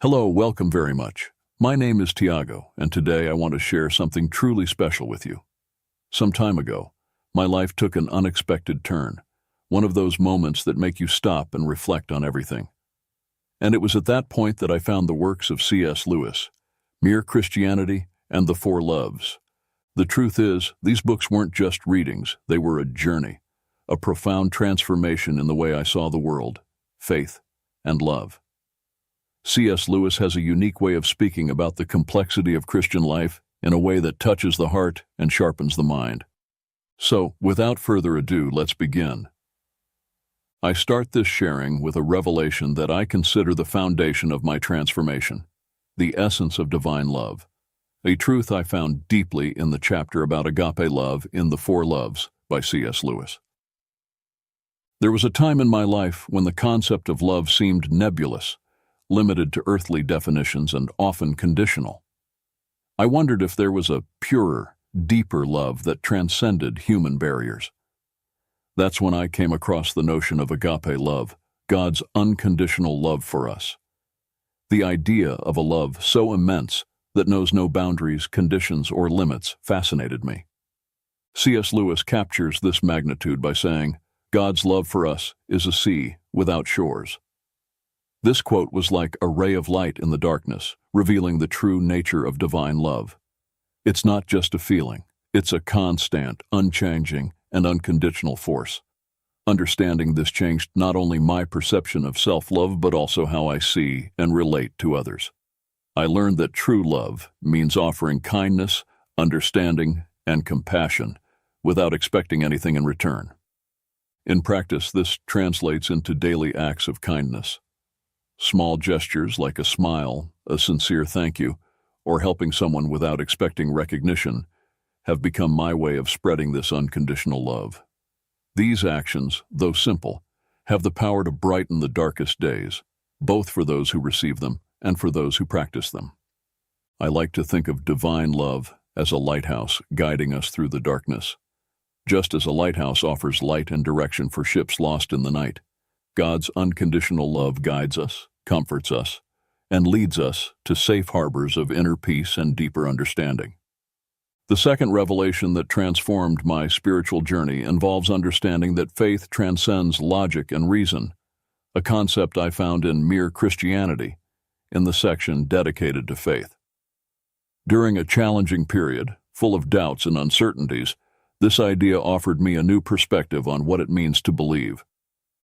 Hello, welcome very much. My name is Tiago, and today I want to share something truly special with you. Some time ago, my life took an unexpected turn, one of those moments that make you stop and reflect on everything. And it was at that point that I found the works of C.S. Lewis, Mere Christianity and the Four Loves. The truth is, these books weren't just readings, they were a journey, a profound transformation in the way I saw the world, faith, and love. C.S. Lewis has a unique way of speaking about the complexity of Christian life in a way that touches the heart and sharpens the mind. So, without further ado, let's begin. I start this sharing with a revelation that I consider the foundation of my transformation, the essence of divine love, a truth I found deeply in the chapter about agape love in The Four Loves by C.S. Lewis. There was a time in my life when the concept of love seemed nebulous, limited to earthly definitions and often conditional. I wondered if there was a purer, deeper love that transcended human barriers. That's when I came across the notion of agape love, God's unconditional love for us. The idea of a love so immense that knows no boundaries, conditions, or limits fascinated me. C.S. Lewis captures this magnitude by saying, "God's love for us is a sea without shores." This quote was like a ray of light in the darkness, revealing the true nature of divine love. It's not just a feeling, it's a constant, unchanging, and unconditional force. Understanding this changed not only my perception of self-love but also how I see and relate to others. I learned that true love means offering kindness, understanding, and compassion without expecting anything in return. In practice, this translates into daily acts of kindness. Small gestures like a smile, a sincere thank you, or helping someone without expecting recognition have become my way of spreading this unconditional love. These actions, though simple, have the power to brighten the darkest days, both for those who receive them and for those who practice them. I like to think of divine love as a lighthouse guiding us through the darkness. Just as a lighthouse offers light and direction for ships lost in the night, God's unconditional love guides us, comforts us, and leads us to safe harbors of inner peace and deeper understanding. The second revelation that transformed my spiritual journey involves understanding that faith transcends logic and reason, a concept I found in Mere Christianity, in the section dedicated to faith. During a challenging period, full of doubts and uncertainties, this idea offered me a new perspective on what it means to believe.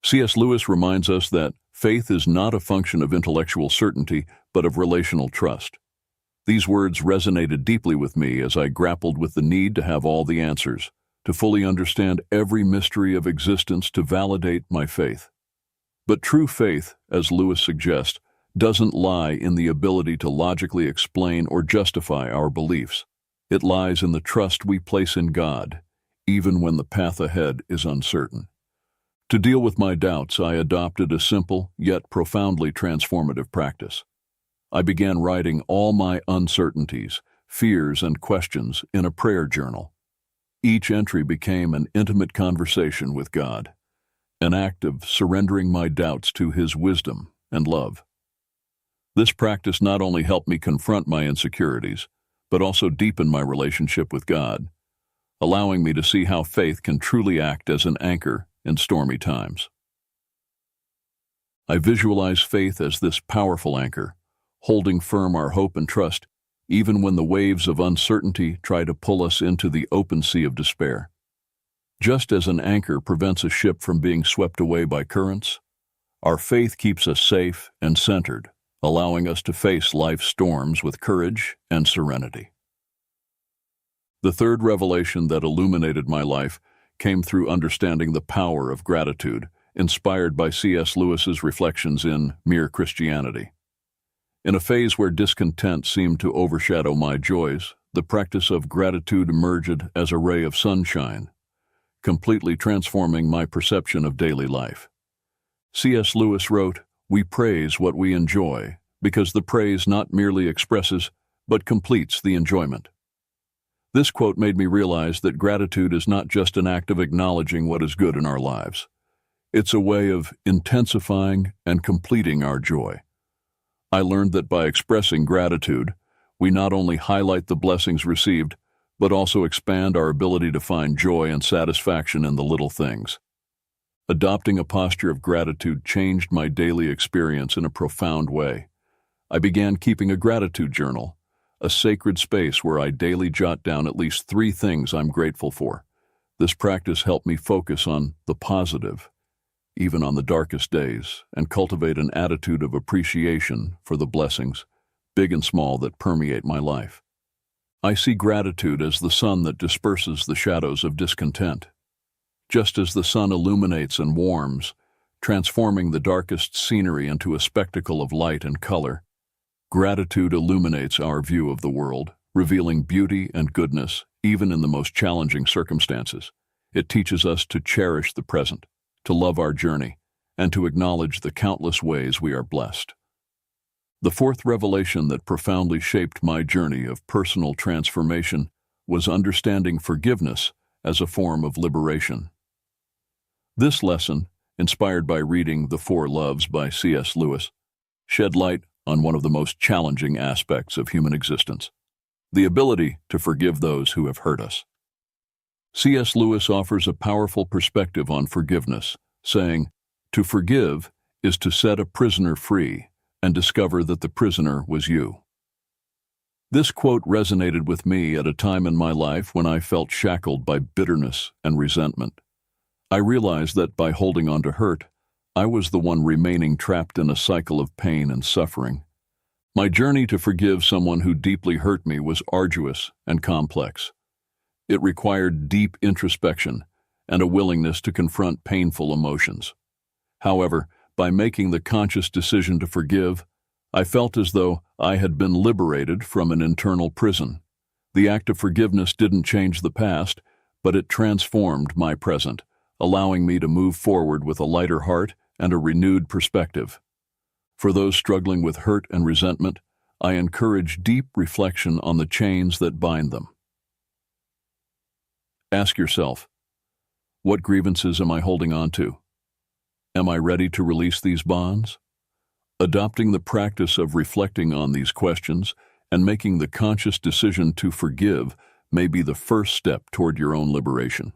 C.S. Lewis reminds us that faith is not a function of intellectual certainty, but of relational trust. These words resonated deeply with me as I grappled with the need to have all the answers, to fully understand every mystery of existence to validate my faith. But true faith, as Lewis suggests, doesn't lie in the ability to logically explain or justify our beliefs. It lies in the trust we place in God, even when the path ahead is uncertain. To deal with my doubts, I adopted a simple yet profoundly transformative practice. I began writing all my uncertainties, fears, and questions in a prayer journal. Each entry became an intimate conversation with God, an act of surrendering my doubts to His wisdom and love. This practice not only helped me confront my insecurities, but also deepen my relationship with God, allowing me to see how faith can truly act as an anchor in stormy times. I visualize faith as this powerful anchor, holding firm our hope and trust, even when the waves of uncertainty try to pull us into the open sea of despair. Just as an anchor prevents a ship from being swept away by currents, our faith keeps us safe and centered, allowing us to face life's storms with courage and serenity. The third revelation that illuminated my life came through understanding the power of gratitude, inspired by C.S. Lewis's reflections in Mere Christianity. In a phase where discontent seemed to overshadow my joys, the practice of gratitude emerged as a ray of sunshine, completely transforming my perception of daily life. C.S. Lewis wrote, "We praise what we enjoy, because the praise not merely expresses, but completes the enjoyment." This quote made me realize that gratitude is not just an act of acknowledging what is good in our lives. It's a way of intensifying and completing our joy, I learned that by expressing gratitude, we not only highlight the blessings received, but also expand our ability to find joy and satisfaction in the little things. Adopting a posture of gratitude changed my daily experience in a profound way. I began keeping a gratitude journal, a sacred space where I daily jot down at least 3 things I'm grateful for. This practice helped me focus on the positive, even on the darkest days, and cultivate an attitude of appreciation for the blessings, big and small, that permeate my life. I see gratitude as the sun that disperses the shadows of discontent. Just as the sun illuminates and warms, transforming the darkest scenery into a spectacle of light and color, gratitude illuminates our view of the world, revealing beauty and goodness even in the most challenging circumstances. It teaches us to cherish the present, to love our journey, and to acknowledge the countless ways we are blessed. The 4th revelation that profoundly shaped my journey of personal transformation was understanding forgiveness as a form of liberation. This lesson, inspired by reading The 4 Loves by C.S. Lewis, shed light on one of the most challenging aspects of human existence: the ability to forgive those who have hurt us. C.S. Lewis offers a powerful perspective on forgiveness, saying, "To forgive is to set a prisoner free and discover that the prisoner was you." This quote resonated with me at a time in my life when I felt shackled by bitterness and resentment. I realized that by holding on to hurt, I was the one remaining trapped in a cycle of pain and suffering. My journey to forgive someone who deeply hurt me was arduous and complex. It required deep introspection and a willingness to confront painful emotions. However, by making the conscious decision to forgive, I felt as though I had been liberated from an internal prison. The act of forgiveness didn't change the past, but it transformed my present, allowing me to move forward with a lighter heart and a renewed perspective. For those struggling with hurt and resentment, I encourage deep reflection on the chains that bind them. Ask yourself, what grievances am I holding on to? Am I ready to release these bonds? Adopting the practice of reflecting on these questions and making the conscious decision to forgive may be the first step toward your own liberation.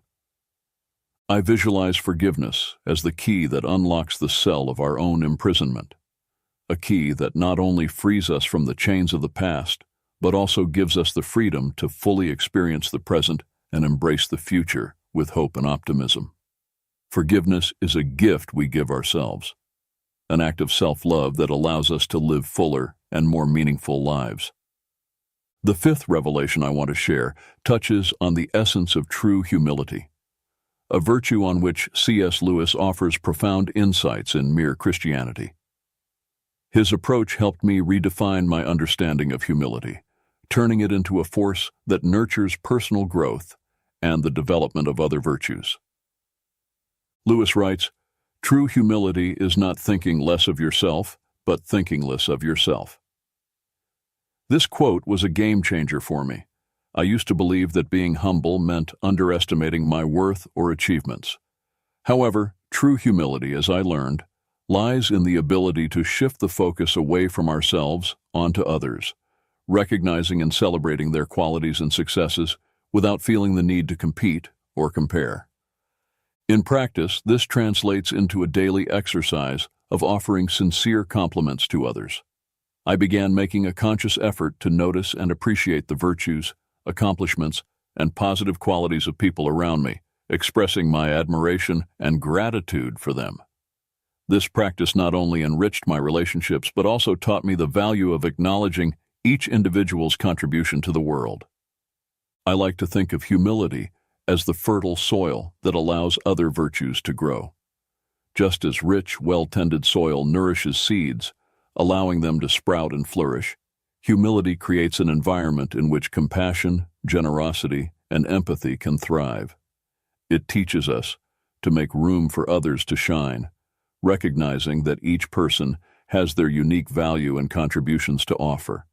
I visualize forgiveness as the key that unlocks the cell of our own imprisonment, a key that not only frees us from the chains of the past, but also gives us the freedom to fully experience the present and embrace the future with hope and optimism. Forgiveness is a gift we give ourselves, an act of self-love that allows us to live fuller and more meaningful lives. The 5th revelation I want to share touches on the essence of true humility, a virtue on which C.S. Lewis offers profound insights in Mere Christianity. His approach helped me redefine my understanding of humility, turning it into a force that nurtures personal growth and the development of other virtues. Lewis writes, "True humility is not thinking less of yourself, but thinking less of yourself." This quote was a game changer for me. I used to believe that being humble meant underestimating my worth or achievements. However, true humility, as I learned, lies in the ability to shift the focus away from ourselves onto others, recognizing and celebrating their qualities and successes without feeling the need to compete or compare. In practice, this translates into a daily exercise of offering sincere compliments to others. I began making a conscious effort to notice and appreciate the virtues, accomplishments, and positive qualities of people around me, expressing my admiration and gratitude for them. This practice not only enriched my relationships, but also taught me the value of acknowledging each individual's contribution to the world. I like to think of humility as the fertile soil that allows other virtues to grow. Just as rich, well-tended soil nourishes seeds, allowing them to sprout and flourish, humility creates an environment in which compassion, generosity, and empathy can thrive. It teaches us to make room for others to shine, recognizing that each person has their unique value and contributions to offer.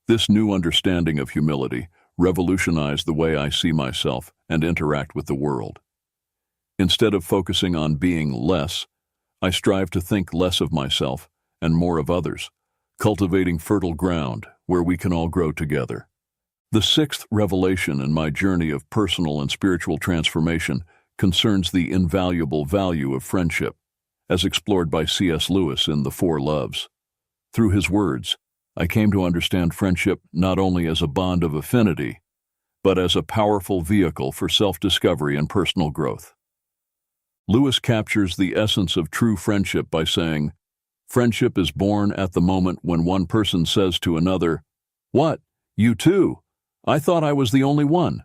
This new understanding of humility revolutionized the way I see myself and interact with the world. Instead of focusing on being less, I strive to think less of myself and more of others, cultivating fertile ground where we can all grow together. The sixth revelation in my journey of personal and spiritual transformation concerns the invaluable value of friendship, as explored by C.S. Lewis in The Four Loves. Through his words, I came to understand friendship not only as a bond of affinity, but as a powerful vehicle for self-discovery and personal growth. Lewis captures the essence of true friendship by saying, "Friendship is born at the moment when one person says to another, 'What, you too? I thought I was the only one.'"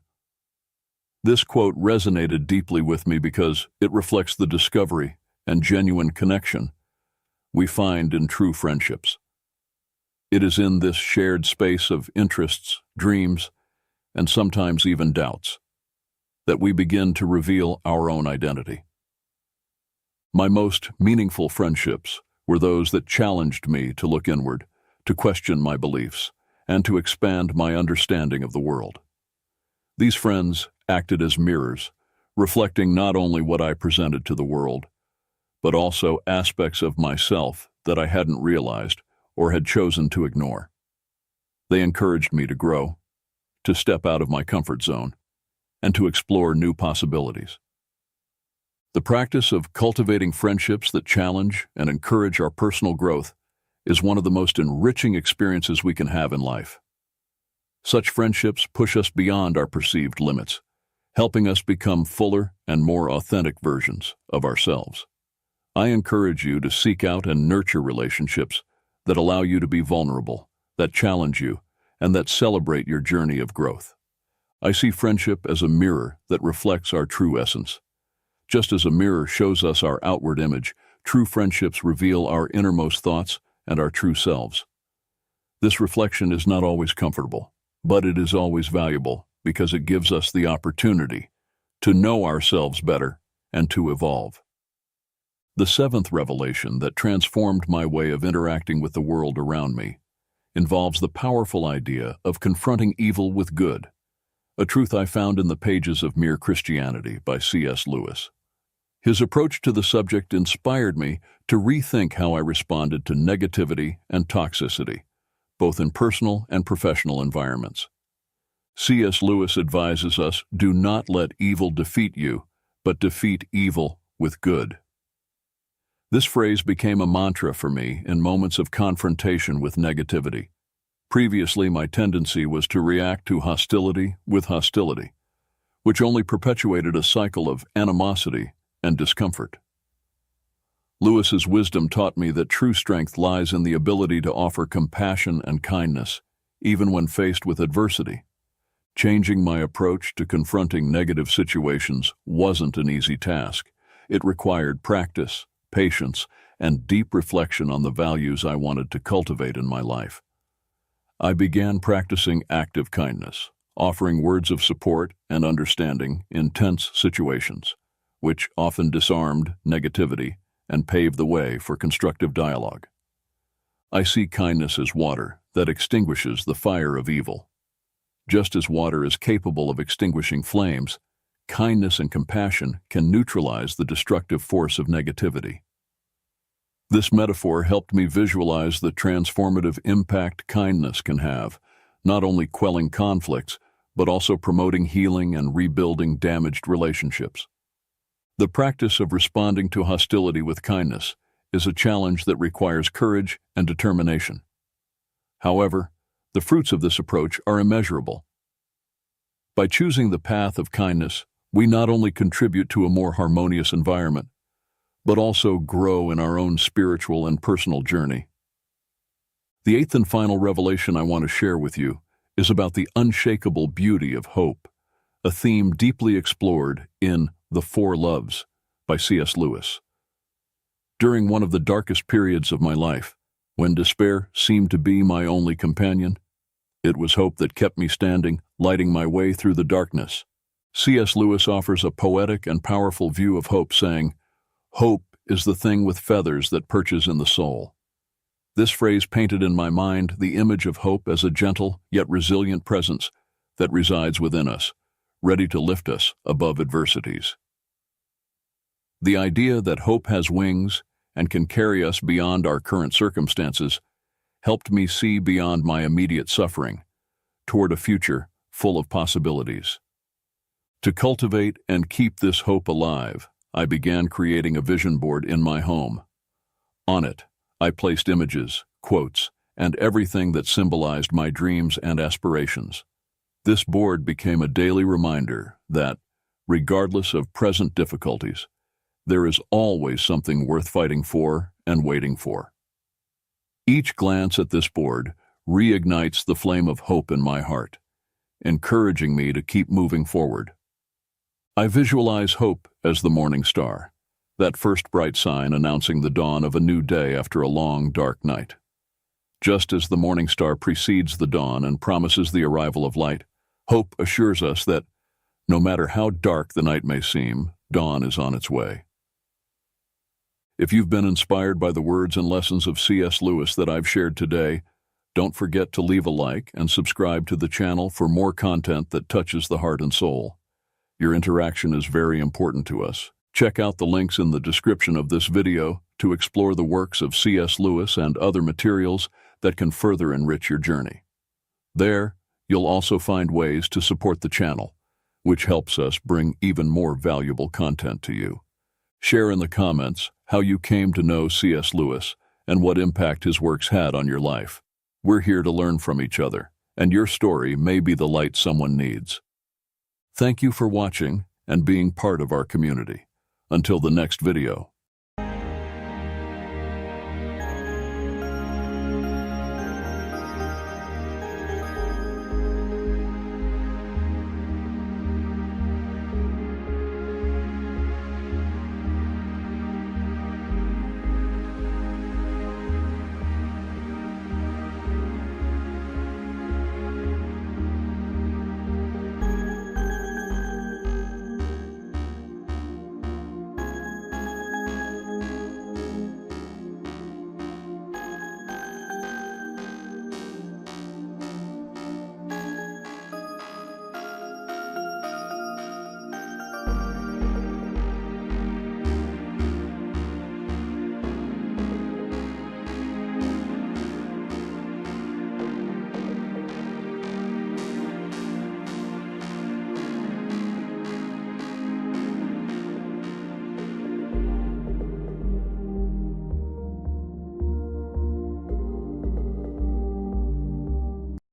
This quote resonated deeply with me because it reflects the discovery and genuine connection we find in true friendships. It is in this shared space of interests, dreams, and sometimes even doubts that we begin to reveal our own identity. My most meaningful friendships were those that challenged me to look inward, to question my beliefs, and to expand my understanding of the world. These friends acted as mirrors, reflecting not only what I presented to the world, but also aspects of myself that I hadn't realized or had chosen to ignore. They encouraged me to grow, to step out of my comfort zone, and to explore new possibilities. The practice of cultivating friendships that challenge and encourage our personal growth is one of the most enriching experiences we can have in life. Such friendships push us beyond our perceived limits, helping us become fuller and more authentic versions of ourselves. I encourage you to seek out and nurture relationships that allow you to be vulnerable, that challenge you, and that celebrate your journey of growth. I see friendship as a mirror that reflects our true essence. Just as a mirror shows us our outward image, true friendships reveal our innermost thoughts and our true selves. This reflection is not always comfortable, but it is always valuable because it gives us the opportunity to know ourselves better and to evolve. The seventh revelation that transformed my way of interacting with the world around me involves the powerful idea of confronting evil with good, a truth I found in the pages of Mere Christianity by C.S. Lewis. His approach to the subject inspired me to rethink how I responded to negativity and toxicity, both in personal and professional environments. C.S. Lewis advises us, "Do not let evil defeat you, but defeat evil with good." This phrase became a mantra for me in moments of confrontation with negativity. Previously, my tendency was to react to hostility with hostility, which only perpetuated a cycle of animosity and discomfort. Lewis's wisdom taught me that true strength lies in the ability to offer compassion and kindness, even when faced with adversity. Changing my approach to confronting negative situations wasn't an easy task. It required practice, patience, and deep reflection on the values I wanted to cultivate in my life. I began practicing active kindness, offering words of support and understanding in tense situations, which often disarmed negativity and paved the way for constructive dialogue. I see kindness as water that extinguishes the fire of evil. Just as water is capable of extinguishing flames, kindness and compassion can neutralize the destructive force of negativity. This metaphor helped me visualize the transformative impact kindness can have, not only quelling conflicts, but also promoting healing and rebuilding damaged relationships. The practice of responding to hostility with kindness is a challenge that requires courage and determination. However, the fruits of this approach are immeasurable. By choosing the path of kindness, we not only contribute to a more harmonious environment, but also grow in our own spiritual and personal journey. The eighth and final revelation I want to share with you is about the unshakable beauty of hope, a theme deeply explored in The Four Loves by C.S. Lewis. During one of the darkest periods of my life, when despair seemed to be my only companion, it was hope that kept me standing, lighting my way through the darkness. C.S. Lewis offers a poetic and powerful view of hope, saying, "Hope is the thing with feathers that perches in the soul." This phrase painted in my mind the image of hope as a gentle yet resilient presence that resides within us, ready to lift us above adversities. The idea that hope has wings and can carry us beyond our current circumstances helped me see beyond my immediate suffering, toward a future full of possibilities. To cultivate and keep this hope alive, I began creating a vision board in my home. On it, I placed images, quotes, and everything that symbolized my dreams and aspirations. This board became a daily reminder that, regardless of present difficulties, there is always something worth fighting for and waiting for. Each glance at this board reignites the flame of hope in my heart, encouraging me to keep moving forward. I visualize hope as the morning star, that first bright sign announcing the dawn of a new day after a long, dark night. Just as the morning star precedes the dawn and promises the arrival of light, hope assures us that, no matter how dark the night may seem, dawn is on its way. If you've been inspired by the words and lessons of C.S. Lewis that I've shared today, don't forget to leave a like and subscribe to the channel for more content that touches the heart and soul. Your interaction is very important to us. Check out the links in the description of this video to explore the works of C.S. Lewis and other materials that can further enrich your journey. There, you'll also find ways to support the channel, which helps us bring even more valuable content to you. Share in the comments how you came to know C.S. Lewis and what impact his works had on your life. We're here to learn from each other, and your story may be the light someone needs. Thank you for watching and being part of our community. Until the next video.